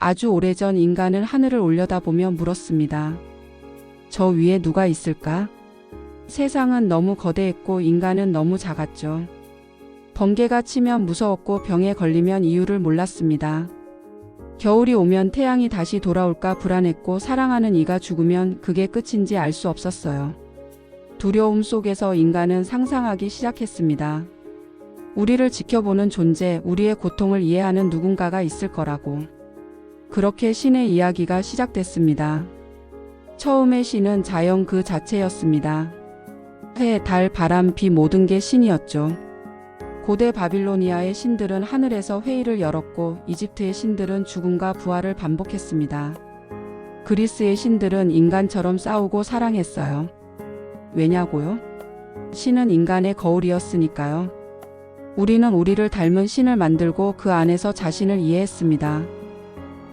아주 오래전 인간은 하늘을 올려다보며 물었습니다. 저 위에 누가 있을까? 세상은 너무 거대했고 인간은 너무 작았죠. 번개가 치면 무서웠고 병에 걸리면 이유를 몰랐습니다. 겨울이 오면 태양이 다시 돌아올까 불안했고 사랑하는 이가 죽으면 그게 끝인지 알 수 없었어요. 두려움 속에서 인간은 상상하기 시작했습니다. 우리를 지켜보는 존재, 우리의 고통을 이해하는 누군가가 있을 거라고. 그렇게 신의 이야기가 시작됐습니다. 처음에 신은 자연 그 자체였습니다. 해, 달, 바람, 비 모든 게 신이었죠. 고대 바빌로니아의 신들은 하늘에서 회의를 열었고 이집트의 신들은 죽음과 부활을 반복했습니다. 그리스의 신들은 인간처럼 싸우고 사랑했어요. 왜냐고요? 신은 인간의 거울이었으니까요. 우리는 우리를 닮은 신을 만들고 그 안에서 자신을 이해했습니다.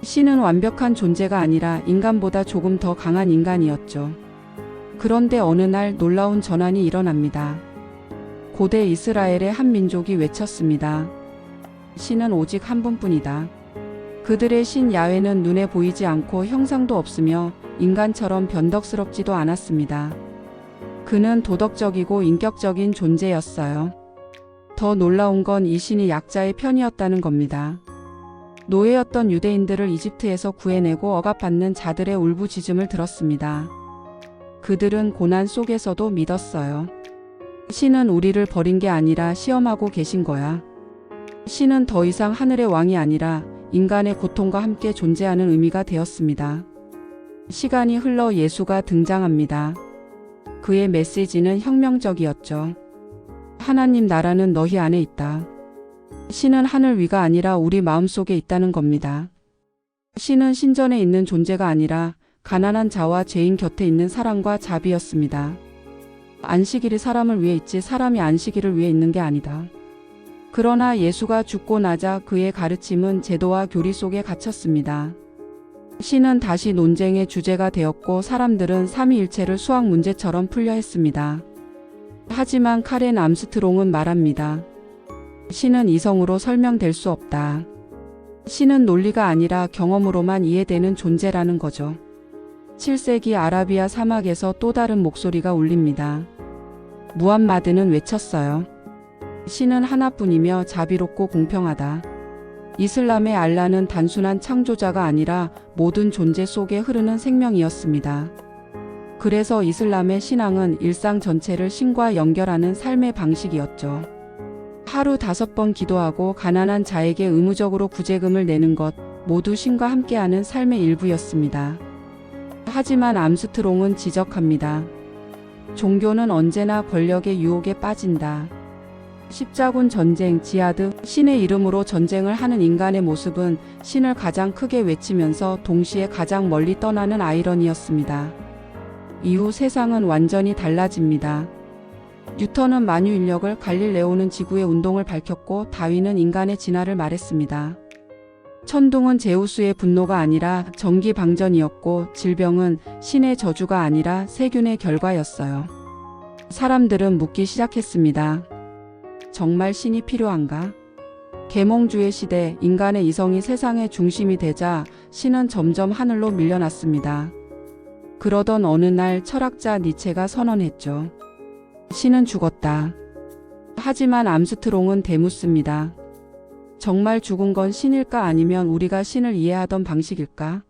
신은 완벽한 존재가 아니라 인간보다 조금 더 강한 인간이었죠. 그런데 어느 날 놀라운 전환이 일어납니다. 고대 이스라엘의 한 민족이 외쳤습니다. 신은 오직 한 분뿐이다. 그들의 신 야훼는 눈에 보이지 않고 형상도 없으며 인간처럼 변덕스럽지도 않았습니다. 그는 도덕적이고 인격적인 존재였어요. 더 놀라운 건 이 신이 약자의 편이었다는 겁니다. 노예였던 유대인들을 이집트에서 구해내고 억압받는 자들의 울부짖음을 들었습니다. 그들은 고난 속에서도 믿었어요. 신은 우리를 버린 게 아니라 시험하고 계신 거야. 신은 더 이상 하늘의 왕이 아니라 인간의 고통과 함께 존재하는 의미가 되었습니다. 시간이 흘러 예수가 등장합니다. 그의 메시지는 혁명적이었죠. 하나님 나라는 너희 안에 있다. 신은 하늘 위가 아니라 우리 마음속에 있다는 겁니다. 신은 신전에 있는 존재가 아니라 가난한 자와 죄인 곁에 있는 사랑과 자비였습니다. 안식일이 사람을 위해 있지 사람이 안식일을 위해 있는 게 아니다. 그러나 예수가 죽고 나자 그의 가르침은 제도와 교리 속에 갇혔습니다. 신은 다시 논쟁의 주제가 되었고 사람들은 삼위일체를 수학 문제처럼 풀려 했습니다. 하지만 카렌 암스트롱은 말합니다. 신은 이성으로 설명될 수 없다. 신은 논리가 아니라 경험으로만 이해되는 존재라는 거죠. 7세기 아라비아 사막에서 또 다른 목소리가 울립니다. 무함마드는 외쳤어요. 신은 하나뿐이며 자비롭고 공평하다. 이슬람의 알라는 단순한 창조자가 아니라 모든 존재 속에 흐르는 생명이었습니다. 그래서 이슬람의 신앙은 일상 전체를 신과 연결하는 삶의 방식이었죠. 하루 5번 기도하고 가난한 자에게 의무적으로 구제금을 내는 것 모두 신과 함께하는 삶의 일부였습니다. 하지만 암스트롱은 지적합니다. 종교는 언제나 권력의 유혹에 빠진다. 십자군 전쟁, 지하드, 신의 이름으로 전쟁을 하는 인간의 모습은 신을 가장 크게 외치면서 동시에 가장 멀리 떠나는 아이러니였습니다. 이후 세상은 완전히 달라집니다. 뉴턴은 만유인력을, 갈릴레오는 지구의 운동을 밝혔고 다윈은 인간의 진화를 말했습니다. 천둥은 제우스의 분노가 아니라 정기방전이었고 질병은 신의 저주가 아니라 세균의 결과였어요. 사람들은 묻기 시작했습니다. 정말 신이 필요한가? 계몽주의 시대, 인간의 이성이 세상의 중심이 되자 신은 점점 하늘로 밀려났습니다. 그러던 어느 날 철학자 니체가 선언했죠. 신은 죽었다. 하지만 암스트롱은 되묻습니다. 정말 죽은 건 신일까 아니면 우리가 신을 이해하던 방식일까?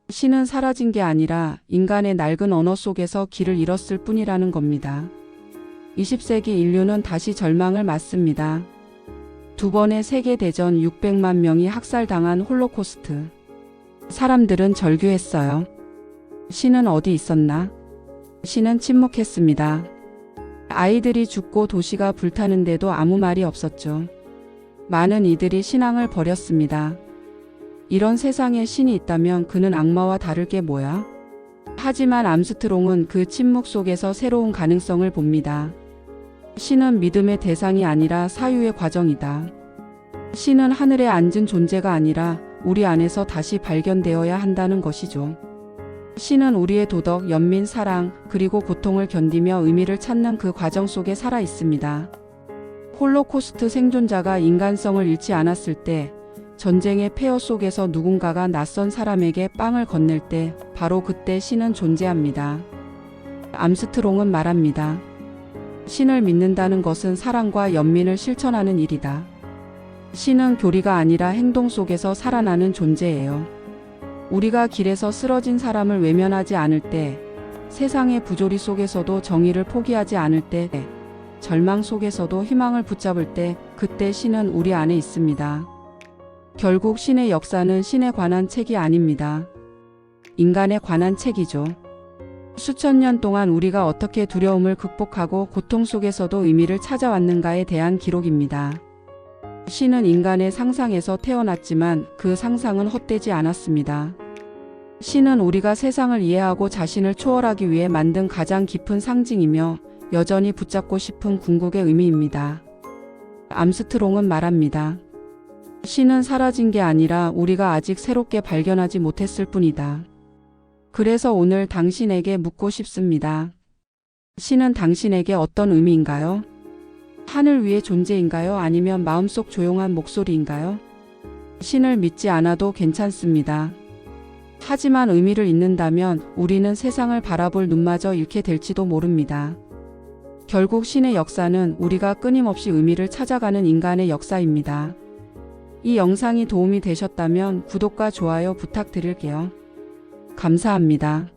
신은 사라진 게 아니라 인간의 낡은 언어 속에서 길을 잃었을 뿐이라는 겁니다. 20세기 인류는 다시 절망을 맞습니다. 2번의 세계대전 600만 명이 학살당한 홀로코스트. 사람들은 절규했어요. 신은 어디 있었나? 신은 침묵했습니다. 아이들이 죽고 도시가 불타는데도 아무 말이 없었죠. 많은 이들이 신앙을 버렸습니다. 이런 세상에 신이 있다면 그는 악마와 다를 게 뭐야? 하지만 암스트롱은 그 침묵 속에서 새로운 가능성을 봅니다. 신은 믿음의 대상이 아니라 사유의 과정이다. 신은 하늘에 앉은 존재가 아니라 우리 안에서 다시 발견되어야 한다는 것이죠. 신은 우리의 도덕, 연민, 사랑, 그리고 고통을 견디며 의미를 찾는 그 과정 속에 살아 있습니다. 홀로코스트 생존자가 인간성을 잃지 않았을 때 전쟁의 폐허 속에서 누군가가 낯선 사람에게 빵을 건넬 때 바로 그때 신은 존재합니다. 암스트롱은 말합니다. 신을 믿는다는 것은 사랑과 연민을 실천하는 일이다. 신은 교리가 아니라 행동 속에서 살아나는 존재예요. 우리가 길에서 쓰러진 사람을 외면하지 않을 때, 세상의 부조리 속에서도 정의를 포기하지 않을 때, 절망 속에서도 희망을 붙잡을 때, 그때 신은 우리 안에 있습니다. 결국 신의 역사는 신에 관한 책이 아닙니다. 인간에 관한 책이죠. 수천 년 동안 우리가 어떻게 두려움을 극복하고 고통 속에서도 의미를 찾아왔는가에 대한 기록입니다. 신은 인간의 상상에서 태어났지만 그 상상은 헛되지 않았습니다. 신은 우리가 세상을 이해하고 자신을 초월하기 위해 만든 가장 깊은 상징이며 여전히 붙잡고 싶은 궁극의 의미입니다. 암스트롱은 말합니다. 신은 사라진 게 아니라 우리가 아직 새롭게 발견하지 못했을 뿐이다. 그래서 오늘 당신에게 묻고 싶습니다. 신은 당신에게 어떤 의미인가요? 하늘 위의 존재인가요? 아니면 마음속 조용한 목소리인가요? 신을 믿지 않아도 괜찮습니다. 하지만 의미를 잊는다면 우리는 세상을 바라볼 눈마저 잃게 될지도 모릅니다. 결국 신의 역사는 우리가 끊임없이 의미를 찾아가는 인간의 역사입니다. 이 영상이 도움이 되셨다면 구독과 좋아요 부탁드릴게요. 감사합니다.